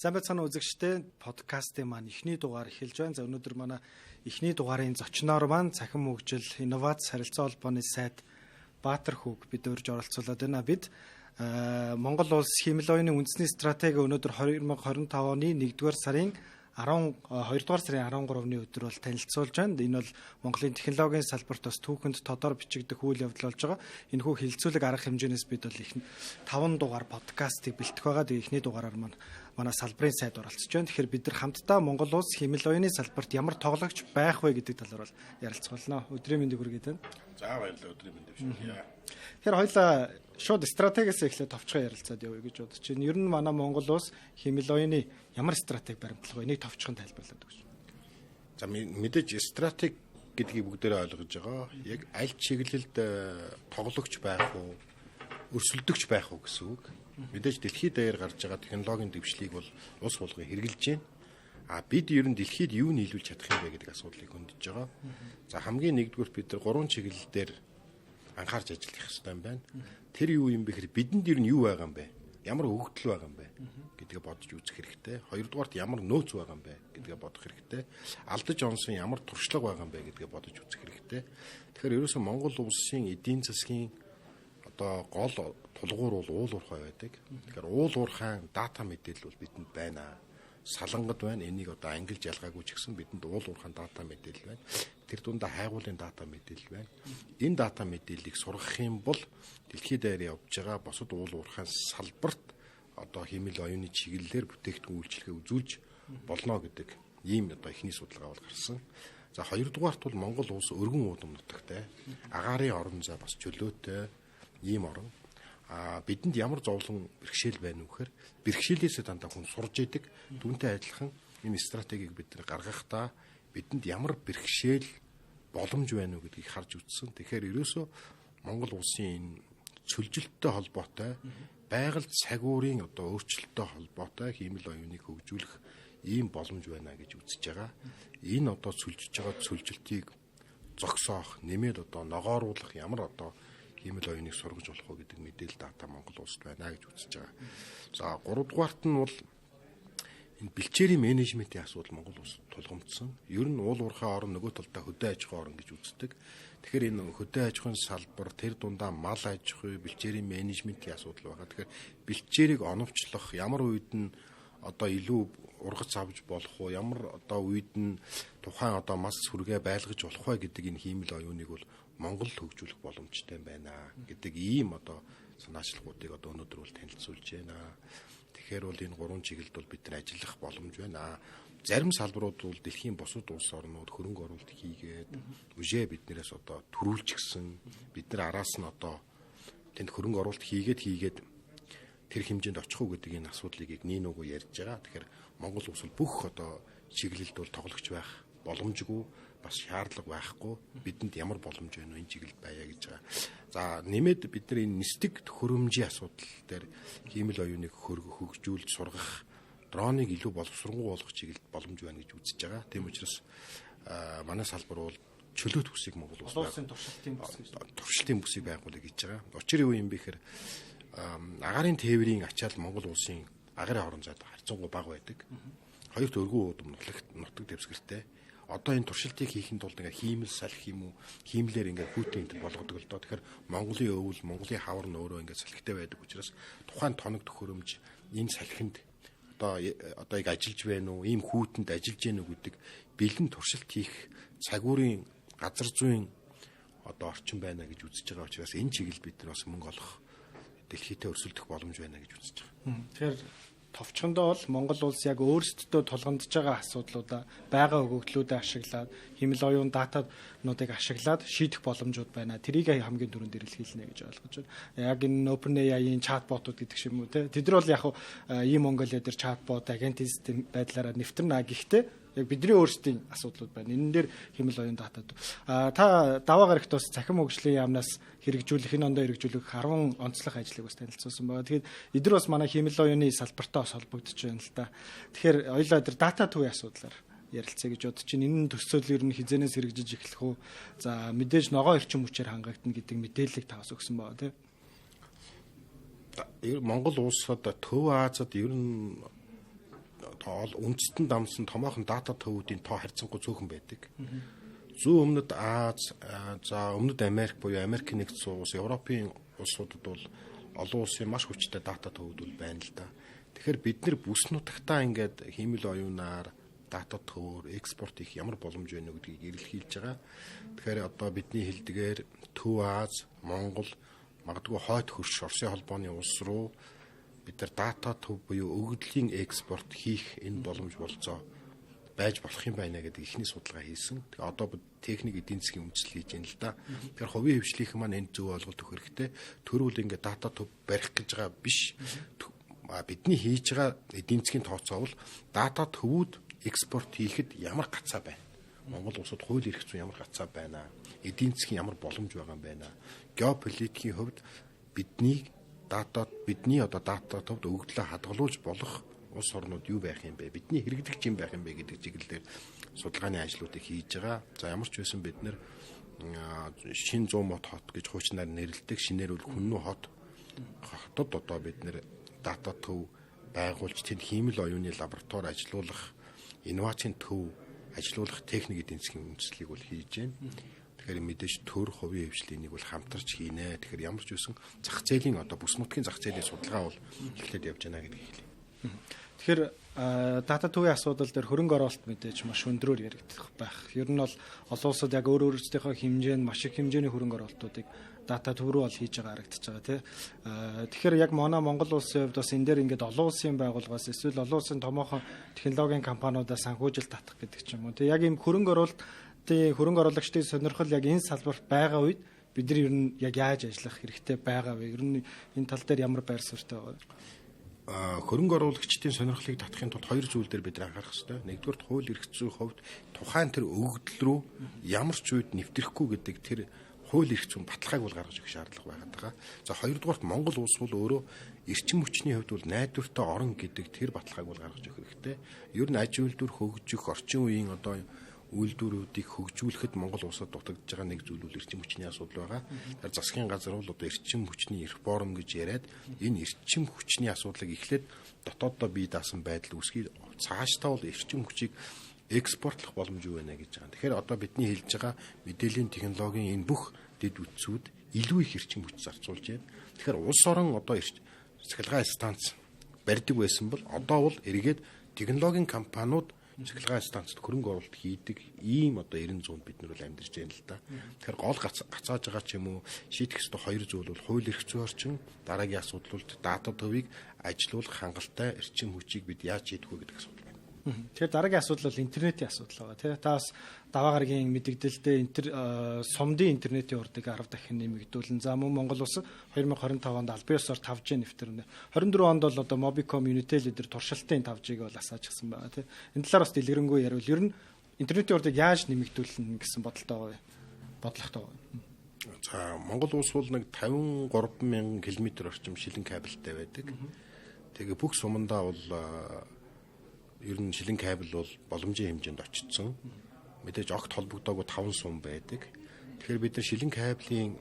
Сайн байцгаана үзэгчдээ, подкастын маань эхний дугаар эхэлж байна. За өнөөдөр манай эхний дугаарын зочноор маань цахим хөгжил, инновац харилцаа холбооны сайд Баатар Хүүг бид урьж оролцуулаад байна. Бид Монгол улс хэмэл оюуны үндэсний стратеги өнөөдөр 2025 оны 1-р сарын 12-р сарын 13-ны өдөр бол танилцуулж байна. Энэ бол Монголын технологийн салбарт бас түүхэнд тодор бичигдэх үйл явдал болж байгаа. Энэхүү хилцүүлэг арга хэмжээнээс бид бол 5 дугаар подкастыг бэлтэх байгаа. Тэгээ эхний дугаараар манай салбарын сайд оролцож байна. Тэгэхээр бид нар хамтдаа Монгол улс хэмэл оюуны салбарт ямар тоглогч байх вэ гэдэг талаар бол ярилцах болно. Өдрийн мэндийг хүргээд байна. За баярлалаа, өдрийн мэндийг хүргэе. Тэгэхээр хоёлаа шууд стратегиас эхлээд товчхон ярилцаад явъя гэж бодож байна. Ер нь манай Монгол улс хэмэл оюуны ямар стратеги баримтлах вэ? Энийг товчхон тайлбарлаад өгч. За мэдээж стратеги гэдгийг бүгдээрээ ойлгож байгаа. Яг аль чиглэлд тоглогч байх уу, өрсөлдөгч байх уу гэсэн үг. Мэдээж дэлхийд даяар гарч байгаа технологийн дэвшлийг бол улс болгоо хэрэгжилж байна. Бид ер нь дэлхийд юу нийлүүлж чадах юм бэ гэдэг асуудлыг хөндөж байгаа. За хамгийн нэгдүгээр бид нар 3 чиглэлээр анхаарч ажиллах хэрэгтэй юм байна. Тэр юу юм бэ гэхээр бидэнд ер нь юу байгаа юм бэ? Ямар хөгжил байгаа юм бэ гэдгээ бодож үзэх хэрэгтэй. Хоёрдугаарт ямар нөөц байгаа юм бэ гэдгээ бодох хэрэгтэй. Алдаж онсон ямар туршлага байгаа юм бэ гэдгээ бодож үзэх хэрэгтэй. Тэгэхээр ерөөсөө Монгол улсын эдийн засгийн одоо гол тулгуур бол уул уурхай байдаг. Тэгэхээр уул уурхайн дата мэдээлэл бол бидэнд байна. Салангад байна. Энийг одоо ангилж ялгаагүй ч гэсэн бидэнд уул уурхайн дата мэдээлэл байна. Тэр дундаа хайгуулын дата мэдээлэл байна. Энэ дата мэдээллийг сургах юм бол дэлхийд даяар явж байгаа босод уул уурхайн салбарт одоо хэмэл оюуны чиглэлээр бүтээгдэхүүн үйлчлэгээ үзүүлж болно гэдэг ийм одоо ихний судалгаа бол гарсан. За хоёрдугаарт бол Монгол улс өргөн уудам нутагтай, агаарын орон зай бас чөлөөтэй ийм орон. Бидэнд ямар зовлон бэрхшээл байна вэ гэхээр бэрхшээлээсээ дандаа хүн сурж идэг. Түүнтэй адилхан энэ стратегийг бид нар гаргахдаа бидэнд ямар бэрхшээл боломж байна уу гэдгийг харж үзсэн. Тэгэхээр ерөөсөө Монгол улсын энэ цөлжилттэй холбоотой байгаль цагуурийн одоо өөрчлөлттэй холбоотой хэмэл оюуныг хөгжүүлэх ийм боломж байна гэж үзэж байгаа. Энэ одоо цөлжиж байгаа цөлжилтийг зогсоох, нэмээд одоо ногооруулах ямар одоо хэмэл оюуныг сургаж болох уу гэдэг мэдээлэл дата Монгол улсад байна гэж үзэж байгаа. За 3 дугаарт нь бол энэ бэлчээрийн менежментийн асуудал Монгол улсад тулгамдсан. Ер нь уул уурхай орн нөгөө талдаа хөдөө аж ахуйн орн гэж үздэг. Тэгэхээр энэ хөдөө аж ахуйн салбар тэр дундаа мал аж ахуй, бэлчээрийн менежментийн асуудал байгаа. Тэгэхээр бэлчээрийг оновчлох ямар үед нь одоо илүү ургац авч болох уу, ямар одоо үед нь тухайн одоо мас сүргээ байлгаж болох вэ гэдэг энэ хиймэл оюуныг бол Монгол хөгжүүлэх боломжтой байна гэдэг ийм одоо санаачлагуудыг одоо өнөөдөр бол танилцуулж байна. Тэгэхээр бол энэ 3 чиглэлд бол бид нар ажиллах боломж байна. Зарим салбарууд бол дэлхийн бусад улс орнууд хөрөнгө оруулалт хийгээд үжээ биднээс одоо төрүүлчихсэн. Бид нар араас нь одоо тэнд хөрөнгө оруулалт хийгээд тэр хэмжээнд очих уу гэдэг энэ асуудлыг нийнүүгөө ярьж байгаа. Тэгэхээр Монгол улс бүх одоо чиглэлд бол тоглогч байх боломжгүй, бас шаардлага байхгүй. Бидэнд ямар боломж байна вэ энэ чиглэлд байя гэж байгаа. За нэмээд бид нар энэ нисдэг төхөөрөмжийн асуудал дээр хэмэл оюуныг хөгжүүлж сургах, дроныг илүү боловсронгуй болгох чиглэлд боломж байна гэж үзэж байгаа. Тийм учраас манай салбар бол чөлөөт бүсийг Монгол улс туршилтын бүсийг байгуулъя гэж байгаа. Учир юу юм бэ гэхээр агаарын тээврийн ачаал Монгол улсын агаарын орон зайд харьцангуй бага байдаг. Хоёрт өргөн уудам нутаг дэвсгэртэй. Одоо энэ туршилтыг хийхэд тулд ингээ хиймэл салхи юм уу, хиймлэр ингээ хүүтэн энэ болгодог л доо. Тэгэхээр Монголын өвөл, Монголын хавар нь өөрөө ингээ салхитай байдаг учраас тухайн тоног төхөөрөмж энэ салхинд одоо яг ажиллаж байна уу, ийм хүүтэнд ажиллаж байна уу гэдэг бэлэн туршилт хийх цагуурийн газар зүйн одоо орчин байна гэж үзэж байгаа учраас энэ чиглэл бид нар бас мөнгө олох, дэлхийдээ өрсөлдөх боломж байна гэж үзэж байгаа. Тэгэхээр товчхондоо бол Монгол улс яг өөрсдөө тулгамдж байгаа асуудлуудаа, байгаа өгөгдлүүдээ ашиглаад, хэмэл оюун датануудыг ашиглаад шийдэх боломжууд байна. Тэрийг хамгийн түрүүнд илэрхийлнэ гэж ойлгож байна. Яг энэ OpenAI-ийн чатботууд гэдэг шиг юм уу те. Тэд нар бол яг ийм Монголиа дээр чатбот, агентийн систем байдлаараа нэвтэрнэ. Гэхдээ яг бидний өөрсдийн асуудлууд байна. Энэ дээр хэмэл оюун датад. Та даваа гарагт бас цахим хөгжлийн яамнаас хэрэгжүүлэх, энэ ондоо хэрэгжүүлэх 10 онцлог ажлыг бас танилцуулсан байгаа. Тэгэхээр эдгээр бас манай хэмэл оюуны салбартаа бас холбогдож байна л да. Тэгэхээр хоёулаа эдгээр дата төвийн асуудлаар ярилцъя гэж бодож байна. Энэ төсөөлөл ер нь хизэнээс хэрэгжиж эхлэх үү? За мэдээж ногоо эрчим хүчээр хангагдана гэдэг мэдээллийг таваас өгсөн байгаа тийм. Монгол улсад Төв Азад ер нь үндэстэн дамсан томоохон дата төвүүдийн тоо харьцангуй цөөхөн байдаг. Зүүн өмнөд Аз, за өмнөд Америк буюу Америк нэгдсэн улс, Европын улсуудад бол олон улсын маш хүчтэй дата төвүүд бол байна л да. Тэгэхээр бид нэр бүс нутагтаа ингээд хиймэл оюунаар дата төвөөр экспорт хийх ямар боломж байна вэ гэдгийг эрэлхийлж байгаа. Тэгэхээр одоо бидний хэлдгээр Төв Аз, Монгол, магадгүй хойд хөрш Оросын холбооны улс руу бид нар дата төв буюу өгөгдлийн экспорт хийх энэ боломж болцоо байж болох юм байна гэдэг ихний судалгаа хийсэн. Тэгээ одоо техник эдийн засгийн үндэслэл хийж байна л да. Тэгэхээр хувийн хвшлийнхэн маань энэ зөв ойлголт өгөх хэрэгтэй. Төрүүл ингээд дата төв барих гэж байгаа биш. Бидний хийж байгаа эдийн засгийн тооцоо бол дата төвүүд экспорт хийхэд ямар гацаа байна. Монгол улсад хууль эрх зүйн ямар гацаа байна. Эдийн засгийн ямар боломж байгаа юм байна. Геополитикийн хувьд бидний одоо дата төвд өгөгдлөө хадгалуулж болох улс орнууд юу байх юм бэ? Бидний хэрэглэгч юм байх юм бэ гэдэг чиглэлээр судалгааны ажлуудыг хийж байгаа. За ямар ч байсан бид нэр шин 100 мод хот гэж хуучнаар нэрлэдэг шинээр үл хүннүү хотод одоо бид нэр дата төв байгуулж тэнд хиймэл оюуны лаборатори ажилуулах, инновацийн төв ажилуулах техник эдийн засгийн үндэслэлийг бол хийж байна. Тэгэхээр мэдээж төр хувийн хвшлийн нэг бол хамтарч хийнэ. Тэгэхээр ямар ч үсэн зах зээлийн одоо бүс нутгийн зах зээлийн судалгаа бол эхлээд явж байна гэдгийг хэлье. Тэгэхээр дата төвийн асуудал дээр хөрөнгө оруулалт мэдээж маш өндрөөр яригдах байх. Ер нь бол олон улсууд яг өөрсдийнхөө хэмжээнд маш их хэмжээний хөрөнгө оруулалтуудыг дата төв рүү бол хийж байгаа харагдаж байгаа тий. Тэгэхээр яг Монгол улсын хувьд бас энэ дээр ингээд олон улсын байгууллагаас эсвэл олон улсын томоохон технологийн компаниудаас санхүүжилт татах гэдэг ч юм уу тий. Яг ийм хөрөнгө оруулагчдын сонирхол яг энэ салбарт байгаа үед бид нар ер нь яг яаж ажиллах хэрэгтэй байгаа вэ? Ер нь энэ тал дээр ямар байр суурьтай байгаа вэ? Хөрөнгө оруулагчдын сонирхлыг татахын тулд хоёр зүйл дээр бид анхаарах хэрэгтэй. Нэгдүгээр хууль эрх зүйн хувьд тухайн тэр өгөгдөл рүү ямар ч үед нэвтрэхгүй гэдэг тэр хууль эрх зүйн баталгааг бол гаргаж өгөх шаардлага байгаад байгаа. За хоёрдугаарт Монгол улс бол өөрөө эрчим хүчний хувьд бол найдвартай орн гэдэг тэр баталгааг бол гаргаж өгөх хэрэгтэй. Ер нь аж үйлдвэр хөгжих орчин үеийн одоо үйлдвэрүүдийг хөгжүүлэхэд Монгол улсад дутагдж байгаа нэг зүйл бол эрчим хүчний асуудал байгаа. Тэгэхээр засгийн газар бол одоо эрчим хүчний реформ гэж яриад энэ эрчим хүчний асуудлыг эхлээд дотооддоо бий даасан байдал үүсгий цаашдаа бол эрчим хүчийг экспортлох боломж юу байна гэж байгаа. Тэгэхээр одоо бидний хэлж байгаа мэдээллийн технологийн энэ бүх дэд үтсүүд илүү их эрчим хүч зарцуулж байна. Тэгэхээр улс орон одоо цахилгаан станц барьдаг байсан бол одоо бол эргээд технологийн компаниуд цахилгаан станцд хөрөнгө оруулалт хийдэг ийм одоо 90 зуунд бид нар бол амьдарч байна л да. Тэгэхээр гол гацааж байгаа ч юм уу шийдэх ёстой хоёр зүйл бол хууль эрх зүйн орчин, дараагийн асуудал бол дата төвийг ажилуулах хангалттай эрчим хүчийг бид яаж шийдэх вэ гэдэг асуудал байна. Тэгэхээр дараагийн асуудал бол интернетийн асуудал байгаа тийм. Та бас даваа гарагийн мэдээлэлдээ сумдын интернетийн урдыг 10 дахин нэмэгдүүлэн. За мөн Монгол улс 2025 онд албан ёсоор 5G нэвтрэнэ. 24 онд бол одоо Mobicom, Unitel эдгээр туршилтын 5G-г бол асаажсан байгаа тийм. Энэ талаар бас дэлгэрэнгүй ярил. Ер нь интернетийн урдыг яаж нэмэгдүүлнэ гэсэн бодлоготой байгаа юм. За Монгол улс бол нэг 53,000 км орчим шилэн кабелтэй байдаг. Тэгээ бүх сумандаа бол ер нь шилэн кабель бол боломжийн хэмжээнд очсон. Мэдээж огт холбогдоогүй 5 сум байдаг. Тэгэхээр бид нар шилэн кабелийн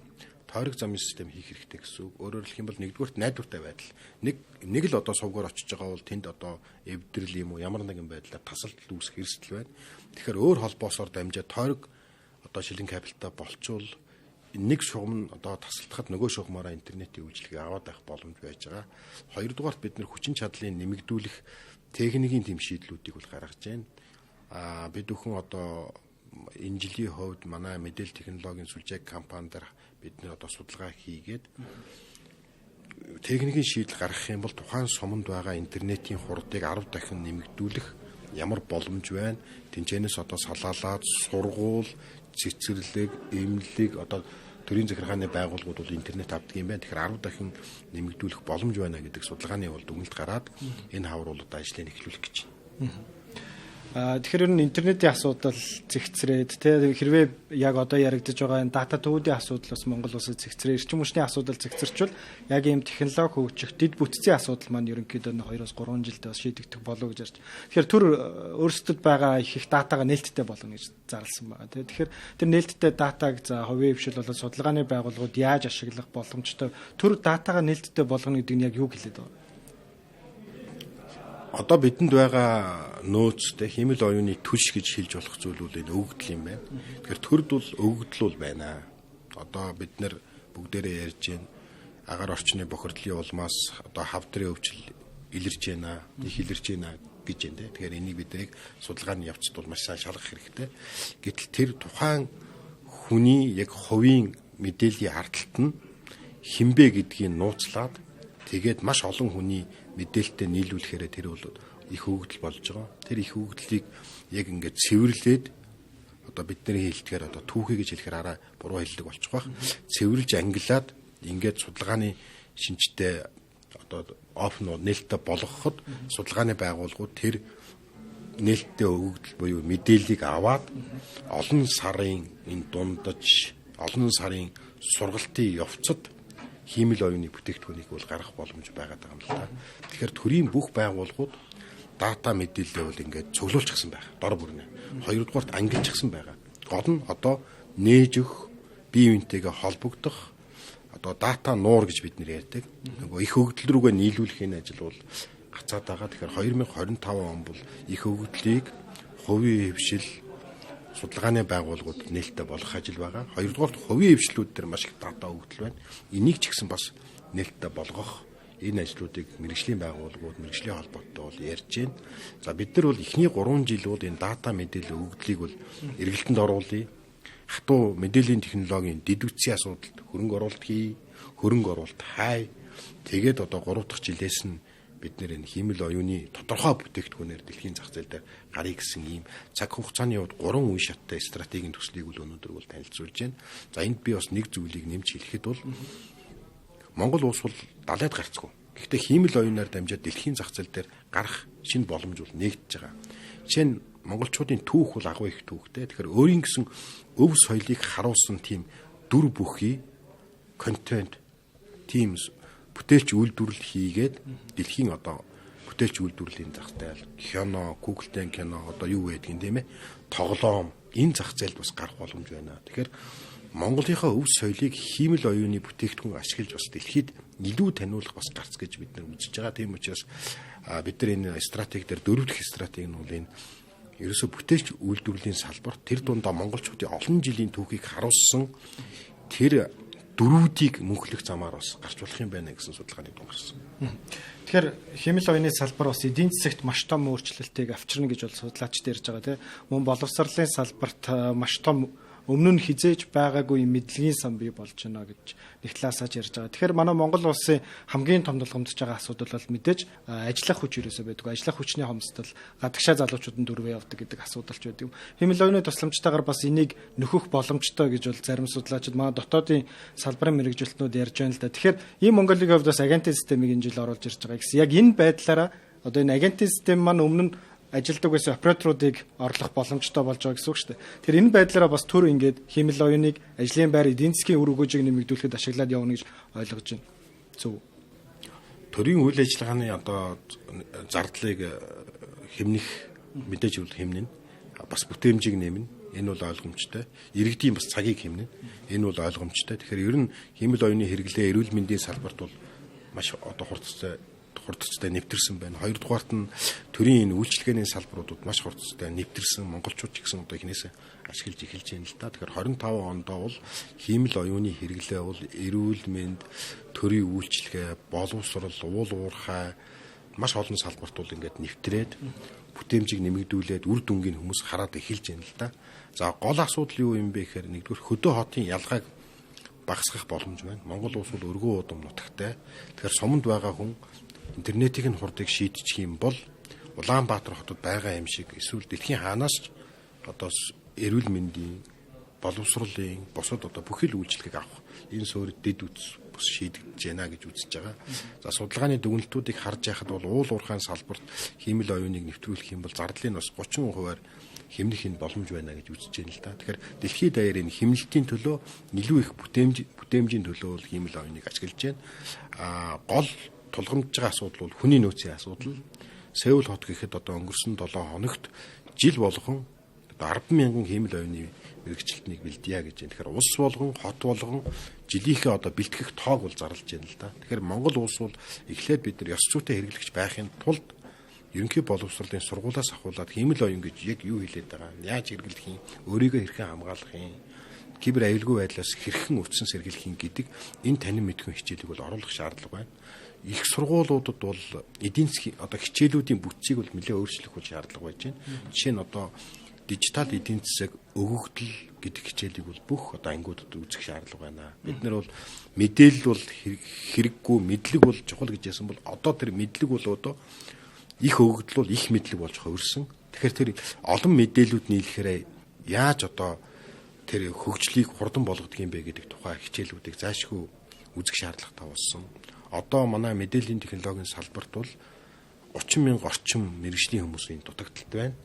тойрог замын систем хийх хэрэгтэй гэсэн үг. Өөрөөр хэлэх юм бол нэгдүгürt найдвартай байдал. Нэг л одоо сувгаар очиж байгаа бол тэнд одоо эвдрэл юм уу ямар нэгэн байдлаар тасалдал үүсэх эрсдэл байна. Тэгэхээр өөр холбоосоор дамжаад тойрог одоо шилэн кабельтай болчвол нэг шугам нь одоо тасалдахад нөгөө шугамаараа интернетийн үйлчилгээг аваад байх боломж байж байгаа. Хоёрдугаарт бид нар хүчин чадлыг нэмэгдүүлэх техникийн тэм шийдлүүдийг бол гаргаж байна. Бид бүхэн одоо энэ жилийн хувьд манай мэдээлэл технологийн сүлжээг компанидар бид нэр одоо судалгаа хийгээд техникийн шийдэл гаргах юм бол тухайн суманд байгаа интернетийн хурдыг 10 дахин нэмэгдүүлэх ямар боломж байна? Тэнцэнээс одоо салаалаад сургууль, цэцэрлэг, эмнэлэг одоо төрийн захиргааны байгууллагууд бол интернет авдаг юм байна. Тэгэхээр 10 дахин нэмэгдүүлэх боломж байна гэдэг судалгааны бол дүгнэлт гараад энэ хавар бол одоо ажлыг эхлүүлэх гэж байна. Тэгэхээр ер нь интернетийн асуудал зэгцрээд хэрвээ яг одоо яригдж байгаа энэ дата төвүүдийн асуудал бас Монгол улсад зэгцрээ эрчим хүчний асуудал зэгцэрчвэл яг ийм технологи хөгжих дэд бүтцийн асуудал маань ерөнхийдөө 2-3 жилдээ бас шийдэгдэх болов гэж ярьж. Тэгэхээр төр өөрсдөд байгаа их датагаа нээлттэй болгоно гэж зарласан байгаа. Тэгэхээр тэр нээлттэй датаг за хувийн хвшил болон судалгааны байгууллагууд яаж ашиглах боломжтой төр датагаа нээлттэй болгоно гэдэг нь яг юу хэлээд байна? Одоо бидэнд байгаа нөөцтэй хэмэл оюуны түлш гэж хэлж болох зүйл бол энэ өгөгдөл юм байна. Тэгэхээр төрд бол өгөгдөл бол байна. Одоо бид нэр бүгдээрээ ярьж байна. Агаар орчны бохирдлын улмаас одоо хавдрын өвчл илэрж байна, их илэрж байна гэж байна. Тэгэхээр энийг бидний судалгааны явцад бол маш сайн шалгах хэрэгтэй. Гэтэл тэр тухайн хүний яг хувийн мэдээллийн ардталт нь хинбэ гэдгийг нууцлаад тэгээд маш олон хүний мэдээлэлтэй нийлүүлэхээр тэр бол их өгөгдөл болж байгаа. Тэр их өгөгдлийг яг ингээд цэвэрлээд одоо бидний хэлдгээр одоо түүхий гэж хэлэхээр арай буруу хэллэг болчих واخ. Цэвэрлж ангилаад ингээд судалгааны шинжтэй одоо офн нээлттэй болгоход судалгааны байгууллагууд тэр нээлттэй өгөгдөл буюу мэдээллийг аваад олон сарын энэ дундаж олон сарын сургалтын явцад хиймэл оюуны бүтээгдэхүүнийг бол гаргах боломж байгаа юм л та. Тэгэхээр төрийн бүх байгууллагууд дата мэдээлэлээ бол ингээд цуглуулчихсан байна. Дор бүрнээ. Хоёрдугаарт ангилчихсан байгаа. Гол нь одоо нээж өгөх, бие биентэйгээ холбогдох одоо дата нуур гэж бид нэр ярьдаг. Нөгөө их өгөгдөл рүүгээ нийлүүлэхийн ажил бол гацаад байгаа. Тэгэхээр 2025 он бол их өгөгдлийг хувийн хвшил судалгааны байгууллагууд нээлттэй болгох ажил байгаа. Хоёрдугаарт хувийн хвшлүүд дээр маш их дата өгөгдөл байна. Энийг ч гэсэн бас нээлттэй болгох энэ ажлуудыг мэргэжлийн байгууллагууд, мэргэжлийн холбоотой бол ярьж байна. За бид нар бол эхний 3 жил бол энэ дата мэдээлэл өгөгдлийг бол эргэлтэнд оруулъя. Хатуу мэдээллийн технологийн дэд үтсийн асуудалд хөрөнгө оруулалт хий, хөрөнгө оруулалт хай. Тэгээд одоо 3 дахь жилээс нь бид нэр энэ хиймэл оюуны тодорхой бүтээгдэхүүнээр дэлхийн зах зээл дээр гарыг гэсэн ийм цаг хугацааны хувьд 3 үе шаттай стратегийн төслийг бол өнөөдөр бол танилцуулж байна. За энд би бас нэг зүйлийг нэмж хэлэхэд бол Монгол улс бол далайд гарцгүй. Гэхдээ хиймэл оюунаар дамжаад дэлхийн зах зээл дээр гарах шинэ боломж бол нэгдэж байгаа. Жишээ нь монголчуудын түүх бол агуу их түүхтэй. Тэгэхээр өөрийн гэсэн өв соёлыг харуулсан тийм дүр бүхий контент тийм бүтээлч үйлдвэрлэл хийгээд дэлхийн одоо бүтээлч үйлдвэрлэлийн зах зээл кино, Google-тэй кино одоо юу байдгийг тийм ээ тоглоом энэ зах зээлд бас гарах боломж байна. Тэгэхээр Монголынхаа өв соёлыг хиймэл оюуны бүтээгдэхүүн ашиглаж бас дэлхийд илүү таниулах бас гарц гэж бид нар үзэж байгаа. Тийм учраас бид нар энэ стратеги дээр 4 дахь стратеги нь бол энэ ерөөсө бүтээлч үйлдвэрлэлийн салбарт тэр дундаа монголчуудын олон жилийн түүхийг харуулсан тэр дөрүүдийг мөнхлөх замаар бас гарч болох юм байна гэсэн судалгааны дүн гарсан. Тэгэхээр хэмэл оюуны салбар бас эдийн засагт маш том өөрчлөлтийг авчирна гэж бол судлаачид ярьж байгаа тийм. Мөн боловсролын салбарт маш том өмнө нь хизээж байгаагүй мэдлэгийн сан бий болж байна гэж нэг талаасаач ярьж байгаа. Тэгэхээр манай Монгол улсын хамгийн том тулгамдж байгаа асуудал бол мэдээж ажиллах хүч ерөөсөө байдаг. Ажиллах хүчний хомсдол гадагшаа залуучууд нь дөрвөө явдаг гэдэг асуудалч байдаг. Хэмэл оюуны тусламжтайгаар бас энийг нөхөх боломжтой гэж бол зарим судлаачид манай дотоодын салбарын мэргэжилтнүүд ярьж байна л да. Тэгэхээр ийм Монголын хувьд бас агентийн системийг энэ жил оруулж ирж байгаа гэсэн. Яг энэ байдлаараа одоо энэ агентийн систем маань өмнө нь ажилдаг байсан операторуудыг орлох боломжтой болж байгаа гэсэн үг шүү дээ. Тэгэхээр энэ байдлаараа бас төр ингээд хэмэл оюуныг ажлын байр эдийн засгийн үр өгөөжийг нэмэгдүүлэхэд ашиглаад явна гэж ойлгож байна. Зөв. Төрийн үйл ажиллагааны одоо зардлыг хэмнэх мэдээж бол хэмнэн бас бүтээмжийг нэмнэ. Энэ бол ойлгомжтой. Иргэдийн бас цагийг хэмнэн. Энэ бол ойлгомжтой. Тэгэхээр ер нь хэмэл оюуны хэрэглээ эрүүл мэндийн салбарт бол маш одоо хурдцтай нэвтэрсэн байна. Хоёрдугаарт нь төрийн энэ үйлчилгээний салбаруудад маш хурдцтай нэвтэрсэн монголчууд ч гэсэн одоо эхнээсээ ашиглаж эхэлж байна л да. Тэгэхээр 25 ондоо бол хиймэл оюуны хэрэглээ бол эрүүл мэнд, төрийн үйлчилгээ, боловсрол, уул уурхай маш олон салбарт бол ингээд нэвтрээд бүтээмжийг нэмэгдүүлээд үр дүнгийн хүмүүс хараад эхэлж байна л да. За гол асуудал юу юм бэ гэхээр нэгдүгээр хөдөө хотын ялгааг багасгах боломж байна. Монгол улс бол өргөн удам нутагтай. Тэгэхээр суманд байгаа хүн интернетийн хурдыг шийдчих юм бол Улаанбаатар хотод байгаа юм шиг эсвэл дэлхийн хаанаас ч одоо эрүүл мэндийн, боловсролын, босод одоо бүхэл үйлчлэгийг авах энэ суурь дэд үтс бус шийдэгдэж байна гэж үзэж байгаа. За судалгааны дүгнэлтүүдийг харж байхад бол уул уурхайн салбарт хиймэл оюуныг нэвтрүүлэх юм бол зардлын бас 30% хэмнэх энэ боломж байна гэж үзэж байна л да. Тэгэхээр дэлхийд даяар энэ хэмнэлтийн төлөө илүү их бүтээмжийн төлөө бол хиймэл оюуныг ашиглаж байна. Гол тулгамдж байгаа асуудал бол хүний нөөцийн асуудал. Сеул хот гэхэд одоо өнгөрсөн 7 хоногт жил болгон 10,000 хиймэл оюуны мэрэгчлэлтнийг бэлдъя гэж байна. Тэгэхээр улс болгон, хот болгон жилийнхээ одоо бэлтгэх тоог бол зарлж байна л да. Тэгэхээр Монгол улс бол эхлээд бид нар ёс зүйтэй хэрэглэгч байхын тулд ерөнхий боловсролын сургуулиас ахуулаад хиймэл оюун гэж яг юу хэлээд байгаа юм? Яаж хэрэглэх юм? Өөрийгөө хэрхэн хамгаалах юм? Кибер аюулгүй байдлаас хэрхэн өвчин сэргийлэх юм гэдэг энэ танин мэдхүйн хичээлийг бол оруулах шаардлага байна. Их сургуулиудад бол эдийн засгийн одоо хичээлүүдийн бүтцийг бол нэлээд өөрчлөх шаардлага байж байна. Жишээ нь одоо дижитал эдийн засаг өгөгдөл гэдэг хичээлийг бол бүх одоо ангиудад үзэх шаардлага байна. Бид нар бол мэдээлэл бол хэрэггүй, мэдлэг бол чухал гэж яасан бол одоо тэр мэдлэг бол одоо их өгөгдөл бол их мэдлэг болж хувирсан. Тэгэхээр тэр олон мэдээлүүд нийлэхээр яаж одоо тэр хөгжлийг хурдан болгодог юм бэ гэдэг тухай хичээлүүдийг заашгүй үзэх шаардлагатай болсон. Одоо манай мэдээллийн технологийн салбарт бол 30,000 орчим мэргэжлийн хүмүүсийн дутагдaltaд байна.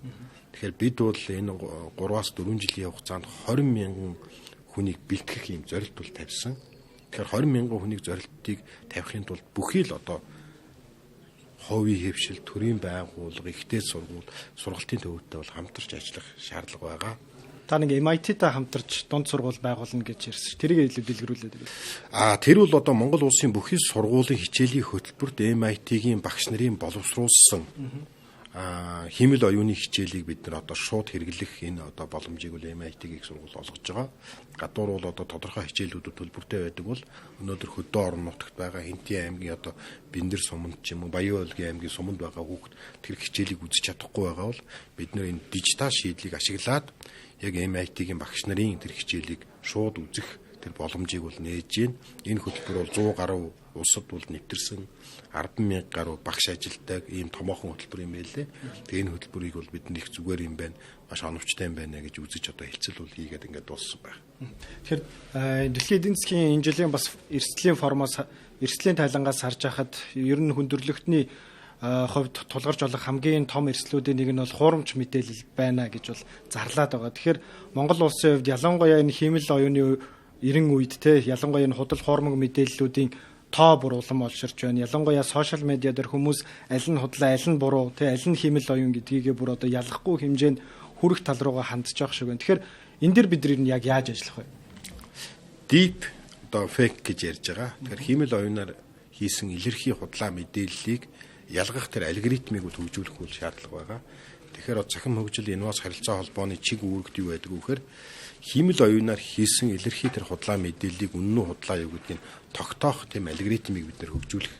Тэгэхээр бид бол энэ 3-аас 4 жилийн хугацаанд 20,000 хүнийг бэлтгэх юм зорилт бол тавьсан. Тэгэхээр 20,000 хүнийг зорилтыг тавихын тулд бүхий л одоо ховийн хэвшил, төрийн байгууллага, ихтэй сургалтын төвөдтэй бол хамтарч ажиллах шаардлага байгаа. Та нэг MIT-тай хамтарч дунд сургууль байгуулна гэж ярьсан ш. Тэрийг илүү дэлгэрүүлээд өгье. Тэр бол одоо Монгол улсын бүхий сургуулийн хичээлийн хөтөлбөрт MIT-гийн багш нарын боловсруулсан хиймэл оюуны хичээлийг бид нар одоо шууд хэрэглэх энэ одоо боломжийг бол MIT-гийн сургууль олгож байгаа. Гадуур бол одоо тодорхой хичээлүүдүүд төлбөртэй байдаг бол өнөөдөр хөдөө орон нутагт байгаа Хинтээ аймгийн одоо Бэндэр суманд ч юм уу Баян Өлгийн аймгийн суманд байгаа хүүхд тэр хичээлийг үзэж чадахгүй байгаа бол бид нар энэ дижитал шийдлийг ашиглаад яг MIT-гийн багш нарын тэр хичээлийг шууд үзэх тэр боломжийг бол нээж гин. Энэ хөтөлбөр бол 100 гаруй улсад бол нэвтэрсэн 10,000 гаруй багш ажилтдаг ийм томоохон хөтөлбөр юм байлээ. Тэгээ энэ хөтөлбөрийг бол бид нэг зүгээр юм байна, маш оновчтой юм байна гэж үзэж одоо хэлцэл бол хийгээд ингээд дууссан байна. Тэгэхээр дэлхийн эдийн засгийн энэ жилийн бас эрсдлийн формоос эрсдлийн тайлангаас харж байхад ер нь хүндрэлтний хувьд тулгарч болох хамгийн том эрсдлүүдийн нэг нь бол хуурамч мэдээлэл байна гэж бол зарлаад байгаа. Тэгэхээр Монгол улсын хувьд ялангуяа энэ хиймэл оюуны 90 үед ялангуяа энэ худал хуурмаг мэдээллүүдийн тоо бүр улам олширч байна. Ялангуяа сошиал медиа дээр хүмүүс аль нь худлаа, аль нь буруу, аль нь хиймэл оюун гэдгийг бүр одоо ялахгүй хэмжээнд хүрэх тал руугаа хандж байгаа шиг байна. Тэгэхээр энэ дэр бид нар яг яаж ажиллах вэ? Deep одоо fake гэж ярьж байгаа. Тэгэхээр хиймэл оюунаар хийсэн илэрхий худлаа мэдээллийг ялгах тэр алгоритмыг бол хөгжүүлэх үйл шаардлага байгаа. Тэгэхээр цахим хөгжил инновац харилцаа холбооны чиг үүрэгт юу байдаг вэ гэхээр хиймэл оюунаар хийсэн илэрхий тэр худлаа мэдээллийг үнэн үү худлаа юу гэдгийг тогтоох тийм алгоритмыг бид нэр хөгжүүлэх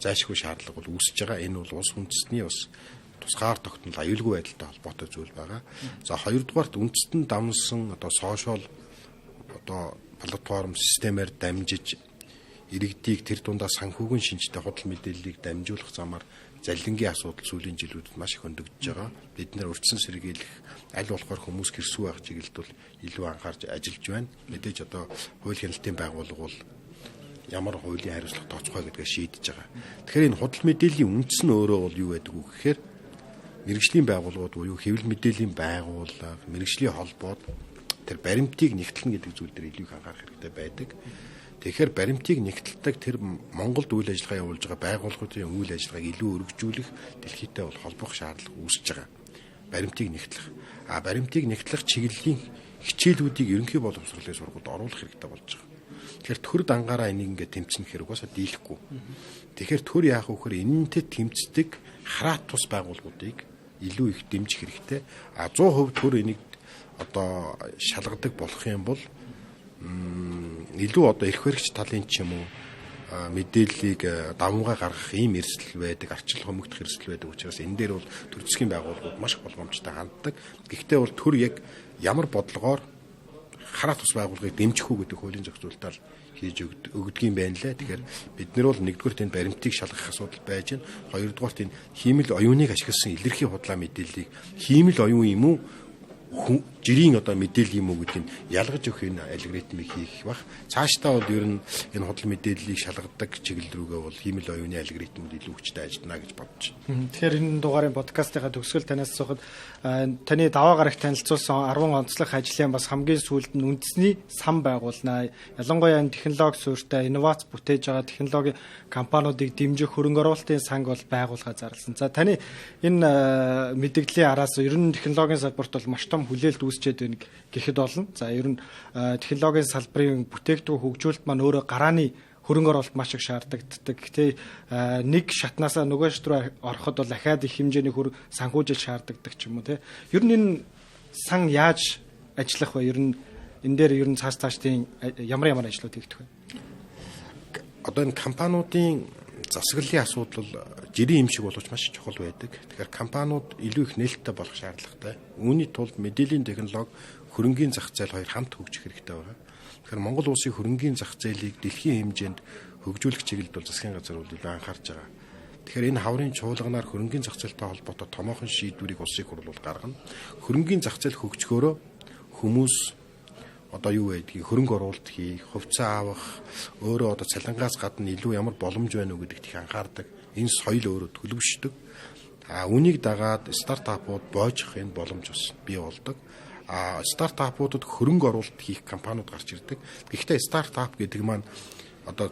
заашгүй шаардлага бол үүсэж байгаа. Энэ бол улс үндэстний бас тусгаар тогтнол аюулгүй байдалтай холбоотой зүйл байгаа. За хоёрдугаарт үндэстэн давнсан одоо сошиал одоо платформ системээр дамжиж иргэдийг тэр дундаа санхүүгийн шинжтэй худал мэдээллийг дамжуулах замаар заллингийн асуудал сүүлийн жилүүдэд маш их өндөгдөж байгаа. Бид нэр урьдчилан сэргийлэх аль болохоор хүмүүс хэрсүү байх чиглэлд бол илүү анхаарч ажиллаж байна. Мэдээж одоо хууль хяналтын байгууллага бол ямар хуулийн хариуцлага тооцох вэ гэдгээ шийдэж байгаа. Тэгэхээр энэ худал мэдээллийн үндэс нь өөрөө бол юу байдаг вэ гэхээр мэргэжлийн байгууллагууд буюу хэвлэл мэдээллийн байгууллага, мэргэжлийн холбоод тэр баримтыг нэгтлэн гэдэг зүйл дээр илүү их анхаарах хэрэгтэй байдаг. Тэгэхээр баримтыг нэгтэлдэг тэр Монголд үйл ажиллагаа явуулж байгаа байгууллагуудын үйл ажиллагааг илүү өргөжүүлэх дэлхийдээ бол холбох шаардлага үүсэж байгаа. Баримтыг нэгтлэх. Баримтыг нэгтлэх чиглэлийн хичээлүүдийг ерөнхий боловсролын сургуульд оруулах хэрэгтэй болж байгаа. Тэгэхээр төр дангаараа энийг ингээд тэмцэх хэрэг угаасаа дийлэхгүй. Тэгэхээр төр яах вэ гэхээр энэнтэй тэмцдэг хараат тус байгууллагуудыг илүү их дэмжих хэрэгтэй. 100% төр энийг одоо шалгадаг болох юм бол илүү одоо эрх баригч талын ч юм уу мэдээллийг давмгаа гаргах ийм эрсдэл байдаг, арчлал хомогдох эрсдэл байдаг учраас энэ дээр бол төр засгийн байгууллагууд маш болгоомжтой ханддаг. Гэхдээ бол төр яг ямар бодлогоор хараат тус байгууллагыг дэмжих үү гэдэг хуулийн зохицуултаар хийж өгдөг юм байна лээ. Тэгэхээр бид нар бол нэгдүгээр энэ баримтыг шалгах асуудал байж байна. Хоёрдугаар энэ хиймэл оюуныг ашигласан илэрхий худлаа мэдээллийг хиймэл оюун юм уу жирийн одоо мэдээлэл юм уу гэдгийг ялгаж өгөх энэ алгоритмыг хийх бах. Цаашдаа бол ер нь энэ худал мэдээллийг шалгадаг чиглэл рүүгээ бол хиймэл оюуны алгоритмууд илүү хүчтэй ажиллана гэж бодож байна. Тэгэхээр энэ дугаарын подкастынхаа төгсгөл танаас асуухад таны даваа гарагт танилцуулсан 10 онцлог ажлын бас хамгийн сүүлд нь үндэсний сан байгуулнаа. Ялангуяа энэ технологи суурьтай инновац бүтээж байгаа технологийн компаниудыг дэмжих хөрөнгө оруулалтын санг бол байгуулга зарласан. За таны энэ мэдээллийн араас ер нь технологийн салбарт бол маш том хүлээлт үүсчээд байна гэхэд болно. За ер нь технологийн салбарын бүтээгдэхүүн хөгжүүлэлт маань өөрөө гарааны хөрөнгө оруулалт маш их шаарддаг. Гэтэ нэг шатнаасаа нөгөө шат руу ороход бол дахиад их хэмжээний санхүүжил шаарддаг ч юм уу те. Ер нь энэ сан яаж ажиллах вэ? Ер нь энэ дээр ер нь цааш цаашдын ямар ажлууд хийгдэх вэ? Одоо энэ компаниудын засаглалын асуудал жирийн юм шиг боловч маш чухал байдаг. Тэгэхээр компаниуд илүү их нээлттэй болох шаардлагатай. Үүний тулд мэдээллийн технологи, хөрөнгийн зах зээл хоёр хамт хөгжих хэрэгтэй байна. Тэгэхээр Монгол улсын хөрөнгийн зах зээлийг дэлхийн хэмжээнд хөгжүүлэх чиглэлд бол засгийн газар бол илүү анхаарч байгаа. Тэгэхээр энэ хаврын чуулганаар хөрөнгийн зах зээлтэй холбоотой томоохон шийдвэрийг улсын хурл гаргана. Хөрөнгийн зах зээл хөгжгөөрөө хүмүүс одоо юу байдгийг хөрөнгө оруулалт хийх, хувьцаа авах, өөрөө одоо цалингаас гадна илүү ямар боломж байна уу гэдэгт их анхаардаг. Энэ соёл өөрөө төлөвшдөг. Үүнийг дагаад стартапууд боожих энэ боломж бас бий болдог. Стартапуудад хөрөнгө оруулалт хийх компаниуд гарч ирдэг. Гэхдээ стартап гэдэг маань одоо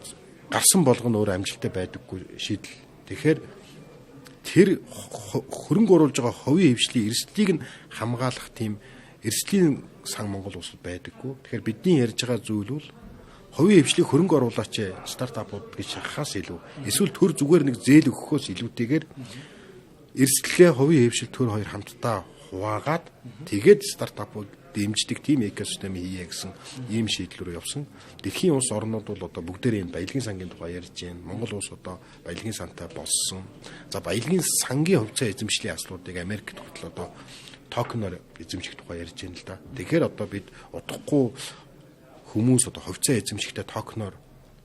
гарсан болгоно өөр амжилттай байдаггүй шийдэл. Тэгэхээр тэр хөрөнгө оруулж байгаа хувийн хвшлийн эрсдлийг нь хамгаалах тийм эрсдлийн сан Монгол улсад байдаггүй. Тэгэхээр бидний ярьж байгаа зүйл бол хувийн хвшлийг хөрөнгө оруулаач стартапууд гэж шахахаас илүү эсвэл төр зүгээр нэг зээл өгөхөөс илүүтэйгээр эрсдлээ хувийн хвшил төр хоёр хамтдаа хуваагаад тэгээд стартапууд дэмждэг тийм экосистем хийе гэсэн ийм шийдэл рүү явсан. Дэлхийн улс орнууд бол одоо бүгдээрээ энэ баялагын сангийн тухай ярьж байна. Монгол улс одоо баялагын сантай болсон. За баялагын сангийн хувьцаа эзэмшлийн асуудлыг Америкт хүртэл одоо токеноор эзэмших тухай ярьж байна л да. Тэгэхээр одоо бид удахгүй хүмүүс одоо хувьцаа эзэмшихтэй токеноор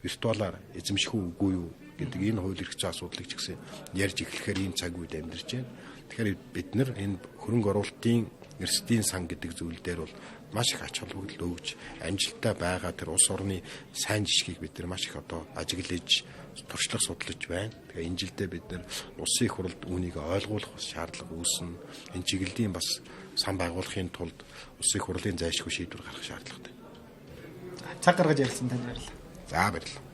виртуалаар эзэмших үгүй юу гэдэг энэ хууль эрх зүйн асуудлыг ч гэсэн ярьж эхлэхээр ийм цаг үед амьдарч байна. Тэгэхээр бид нар энэ хөрөнгө оруулалтын эрсдлийн сан гэдэг зүйл дээр бол маш их ач холбогдол өгж амжилттай байгаа тэр улс орны сайн жишгийг бид нар маш их одоо ажиглаж туршлага судлаж байна. Тэгэхээр энэ жилдээ бид нар улсын хурлд үүнийг ойлгуулах шаардлага үүснэ. Энэ чиглэлийн бас сан байгуулахын тулд улсын хурлын зайлшгүй шийдвэр гаргах шаардлагатай. Цаг гаргаж ярилцсан танд баярлалаа. За баярлалаа.